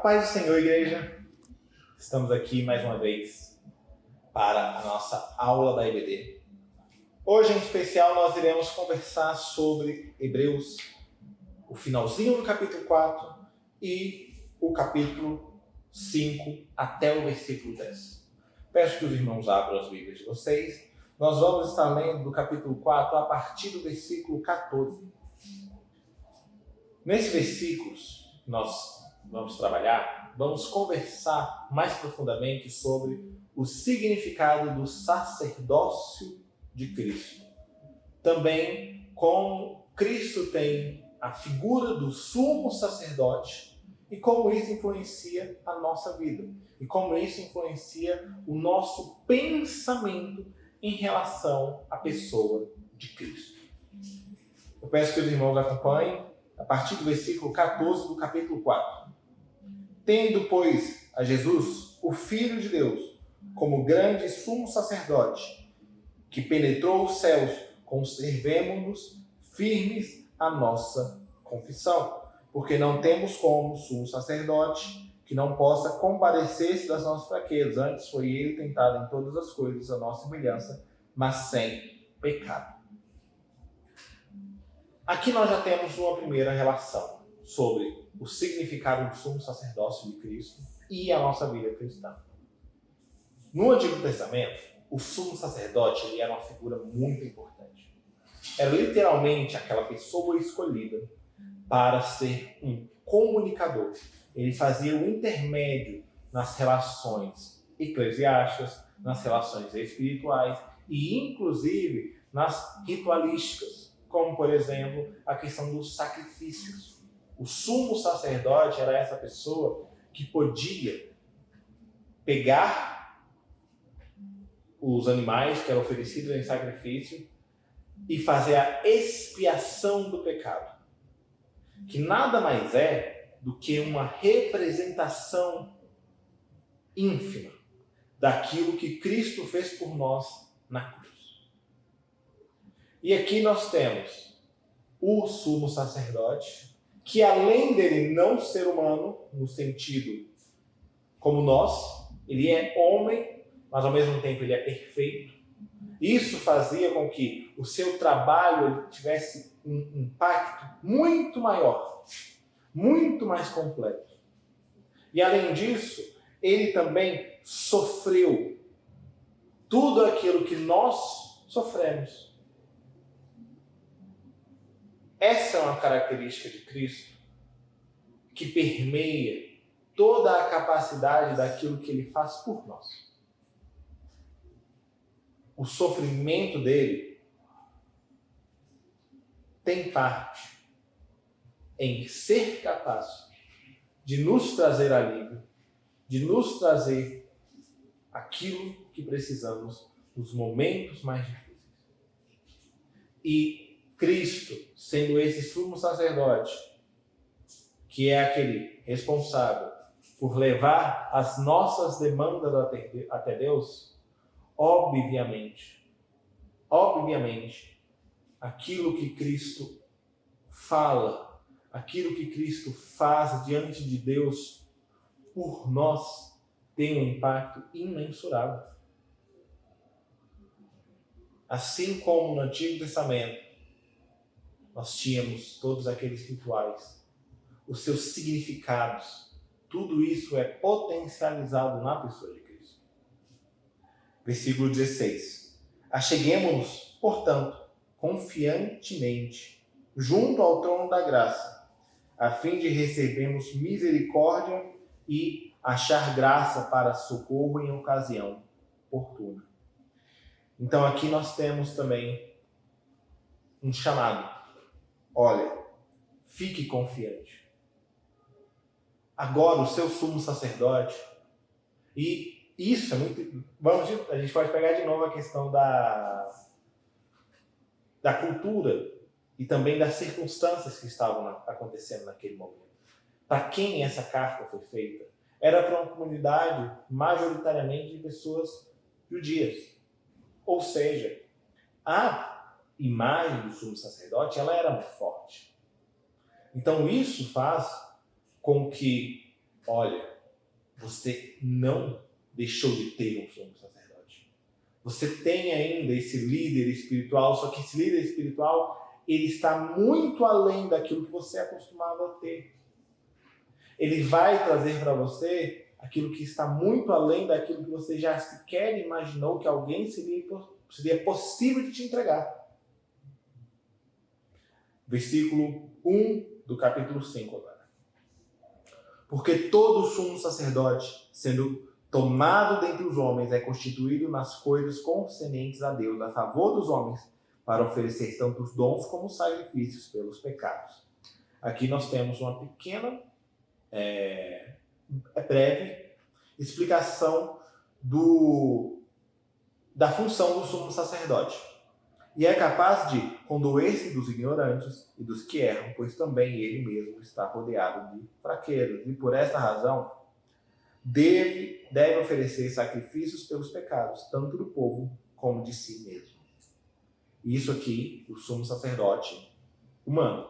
paz do Senhor, igreja. Estamos aqui mais uma vez para a nossa aula da EBD. Hoje, em especial, nós iremos conversar sobre Hebreus, o finalzinho do capítulo 4 e o capítulo 5 até o versículo 10. Peço que os irmãos abram as Bíblias de vocês. Nós vamos estar lendo do capítulo 4 a partir do versículo 14. Nesses versículos, nós vamos trabalhar, vamos conversar mais profundamente sobre o significado do sacerdócio de Cristo. Também como Cristo tem a figura do sumo sacerdote e como isso influencia a nossa vida. E como isso influencia o nosso pensamento em relação à pessoa de Cristo. Eu peço que os irmãos acompanhem a partir do versículo 14 do capítulo 4. Tendo, pois, a Jesus, o Filho de Deus, como grande sumo sacerdote, que penetrou os céus, conservemo-nos firmes a nossa confissão, porque não temos como sumo sacerdote que não possa compadecer-se das nossas fraquezas. Antes foi ele tentado em todas as coisas, a nossa semelhança, mas sem pecado. Aqui nós já temos uma primeira relação sobre o significado do sumo sacerdócio de Cristo e a nossa vida cristã. No Antigo Testamento, o sumo sacerdote ele era uma figura muito importante. Era literalmente aquela pessoa escolhida para ser um comunicador. Ele fazia o intermédio nas relações eclesiásticas, nas relações espirituais e, inclusive, nas ritualísticas, como, por exemplo, a questão dos sacrifícios. O sumo sacerdote era essa pessoa que podia pegar os animais que eram oferecidos em sacrifício e fazer a expiação do pecado, que nada mais é do que uma representação ínfima daquilo que Cristo fez por nós na cruz. E aqui nós temos o sumo sacerdote, que além dele não ser humano, no sentido como nós, ele é homem, mas ao mesmo tempo ele é perfeito. Isso fazia com que o seu trabalho ele tivesse um impacto muito maior, muito mais completo. E além disso, ele também sofreu tudo aquilo que nós sofremos. Essa é uma característica de Cristo que permeia toda a capacidade daquilo que ele faz por nós. O sofrimento dele tem parte em ser capaz de nos trazer alívio, de nos trazer aquilo que precisamos nos momentos mais difíceis. E Cristo, sendo esse sumo sacerdote, que é aquele responsável por levar as nossas demandas até Deus, obviamente, aquilo que Cristo fala, aquilo que Cristo faz diante de Deus por nós, tem um impacto imensurável. Assim como no Antigo Testamento, nós tínhamos todos aqueles rituais, os seus significados, tudo isso é potencializado na pessoa de Cristo. Versículo 16. Acheguemo-nos, portanto, confiantemente, junto ao trono da graça, a fim de recebermos misericórdia e achar graça para socorro em ocasião oportuna. Então aqui nós temos também um chamado. Olha, fique confiante. Agora o seu sumo sacerdote, e isso é muito... a gente pode pegar de novo a questão da cultura e também das circunstâncias que estavam acontecendo naquele momento. Para quem essa carta foi feita? Era para uma comunidade majoritariamente de pessoas judias. Ou seja, a imagem do sumo sacerdote ela era muito forte. Então isso faz com que olha, você não deixou de ter um sumo sacerdote. Você tem ainda esse líder espiritual, só que esse líder espiritual, ele está muito além daquilo que você é acostumado a ter. Ele vai trazer para você aquilo que está muito além daquilo que você já sequer imaginou que alguém seria possível de te entregar. Versículo 1 do capítulo 5 agora. Porque todo sumo sacerdote, sendo tomado dentre os homens, é constituído nas coisas concernentes a Deus, a favor dos homens, para oferecer tanto os dons como os sacrifícios pelos pecados. Aqui nós temos uma pequena, breve explicação da função do sumo sacerdote. E é capaz de condoer-se dos ignorantes e dos que erram, pois também ele mesmo está rodeado de fraquezas. E por esta razão, deve oferecer sacrifícios pelos pecados, tanto do povo como de si mesmo. Isso aqui, o sumo sacerdote humano.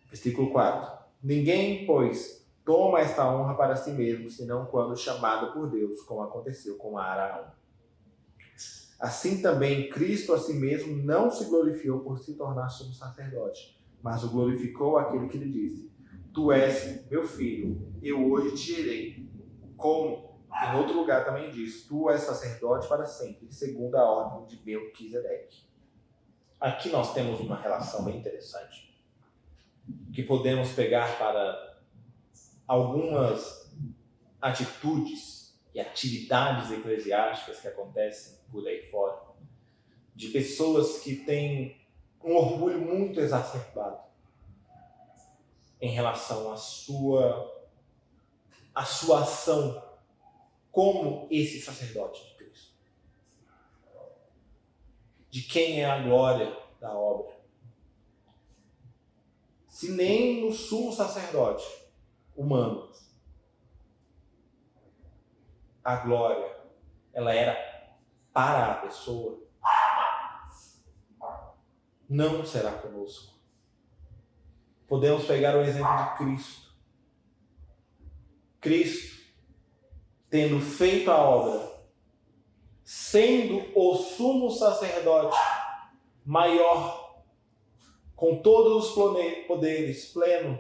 Versículo 4. Ninguém, pois, toma esta honra para si mesmo, senão quando chamado por Deus, como aconteceu com Arão. Assim também Cristo a si mesmo não se glorificou por se tornar sumo sacerdote, mas o glorificou aquele que lhe disse: Tu és meu filho, eu hoje te gerei. Como em outro lugar também diz: Tu és sacerdote para sempre, segundo a ordem de Melquisedeque. Aqui nós temos uma relação bem interessante, que podemos pegar para algumas atitudes e atividades eclesiásticas que acontecem por aí fora, de pessoas que têm um orgulho muito exacerbado em relação à sua ação como esse sacerdote de Cristo. De quem é a glória da obra? Se nem no sumo sacerdote humano a glória ela era para a pessoa, não será conosco. Podemos pegar o exemplo de Cristo. Cristo, tendo feito a obra, sendo o sumo sacerdote maior, com todos os poderes, pleno,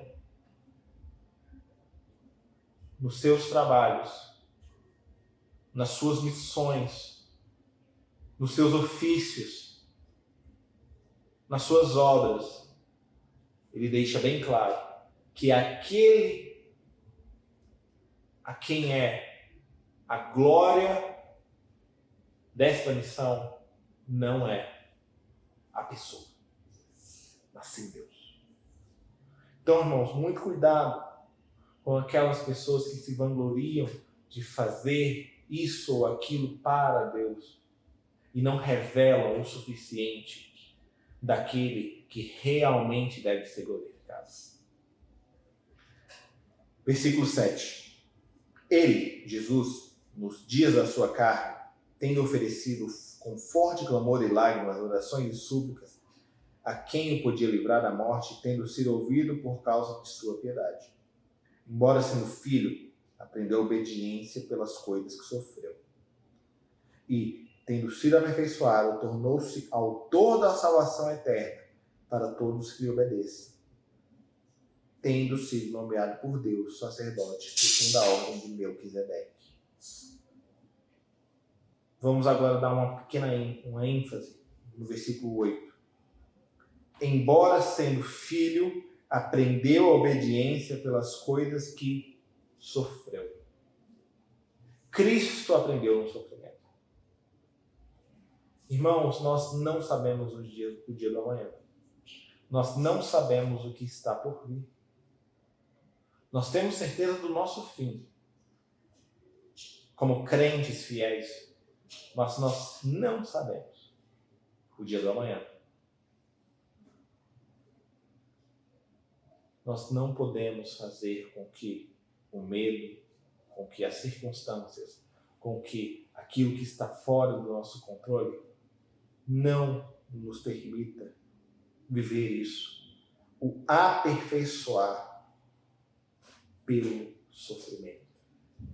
nos seus trabalhos, nas suas missões, nos seus ofícios, nas suas obras, ele deixa bem claro que aquele a quem é a glória desta missão não é a pessoa, mas sim Deus. Então, irmãos, muito cuidado com aquelas pessoas que se vangloriam de fazer isso ou aquilo para Deus e não revelam o suficiente daquele que realmente deve ser glorificado. Versículo 7. Ele, Jesus, nos dias da sua carne, tendo oferecido com forte clamor e lágrimas, orações e súplicas, a quem o podia livrar da morte, tendo sido ouvido por causa de sua piedade. Embora sendo filho, aprendeu obediência pelas coisas que sofreu. E, tendo sido aperfeiçoado, tornou-se autor da salvação eterna para todos que lhe obedecem, tendo sido nomeado por Deus sacerdote segundo a ordem de Melquisedeque. Vamos agora dar uma ênfase no versículo 8. Embora sendo filho, aprendeu a obediência pelas coisas que sofreu. Cristo aprendeu no sofrimento. Irmãos, nós não sabemos o dia do amanhã. Nós não sabemos o que está por vir. Nós temos certeza do nosso fim, como crentes fiéis, mas nós não sabemos o dia do amanhã. Nós não podemos fazer com que o medo, com que as circunstâncias, com que aquilo que está fora do nosso controle não nos permita viver isso. O aperfeiçoar pelo sofrimento.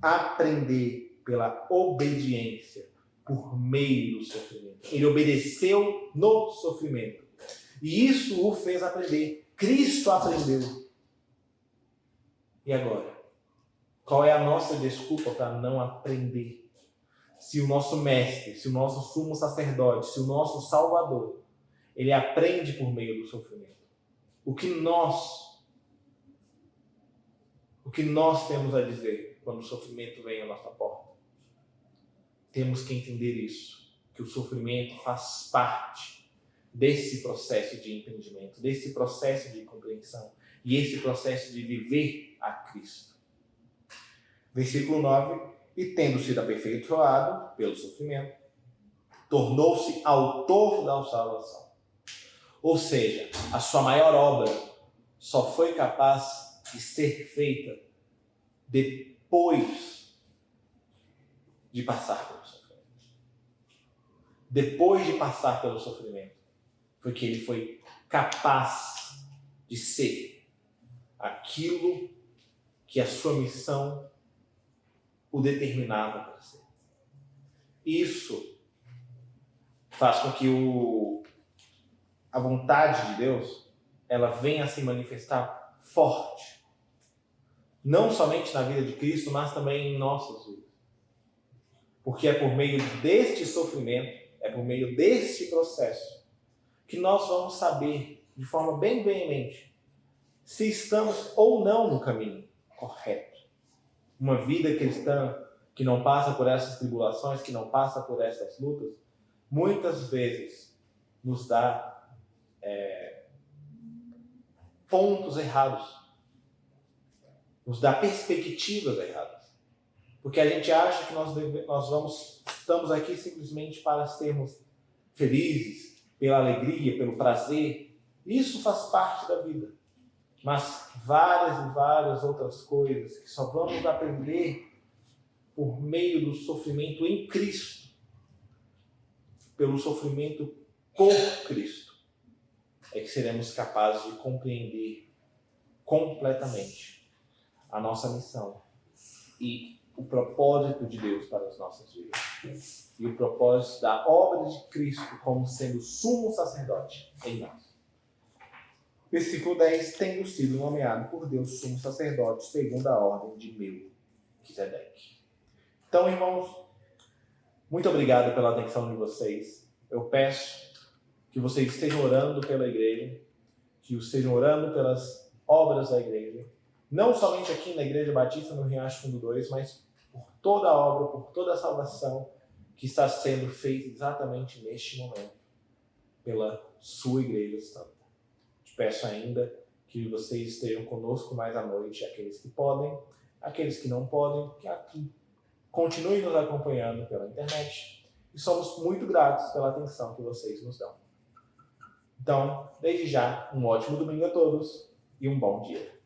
Aprender pela obediência por meio do sofrimento. Ele obedeceu no sofrimento. E isso o fez aprender. Cristo aprendeu. E agora? Qual é a nossa desculpa para não aprender? Se o nosso mestre, se o nosso sumo sacerdote, se o nosso salvador, ele aprende por meio do sofrimento. O que nós temos a dizer quando o sofrimento vem à nossa porta? Temos que entender isso, que o sofrimento faz parte desse processo de entendimento, desse processo de compreensão e esse processo de viver a Cristo. Versículo 9, e tendo sido aperfeiçoado pelo sofrimento, tornou-se autor da salvação. Ou seja, a sua maior obra só foi capaz de ser feita depois de passar pelo sofrimento. Depois de passar pelo sofrimento, foi que ele foi capaz de ser aquilo que a sua missão o determinava para ser. Isso faz com que a vontade de Deus ela venha a se manifestar forte. Não somente na vida de Cristo, mas também em nossas vidas. Porque é por meio deste sofrimento, é por meio deste processo, que nós vamos saber, de forma bem veemente, se estamos ou não no caminho correto. Uma vida cristã que não passa por essas tribulações, que não passa por essas lutas, muitas vezes nos dá pontos errados, nos dá perspectivas erradas. Porque a gente acha que estamos aqui simplesmente para sermos felizes, pela alegria, pelo prazer. Isso faz parte da vida. Mas várias e várias outras coisas que só vamos aprender por meio do sofrimento em Cristo, pelo sofrimento por Cristo, é que seremos capazes de compreender completamente a nossa missão e o propósito de Deus para as nossas vidas. E o propósito da obra de Cristo como sendo sumo sacerdote em nós. Versículo 10, tendo sido nomeado por Deus sumo sacerdote segundo a ordem de Melquisedeque. Então, irmãos, muito obrigado pela atenção de vocês. Eu peço que vocês estejam orando pela igreja, que estejam orando pelas obras da igreja, não somente aqui na Igreja Batista no Riacho Fundo 2, mas por toda a obra, por toda a salvação que está sendo feita exatamente neste momento pela sua Igreja Santa. Te peço ainda que vocês estejam conosco mais à noite, aqueles que podem, aqueles que não podem, que aqui continuem nos acompanhando pela internet. E somos muito gratos pela atenção que vocês nos dão. Então, desde já, um ótimo domingo a todos e um bom dia.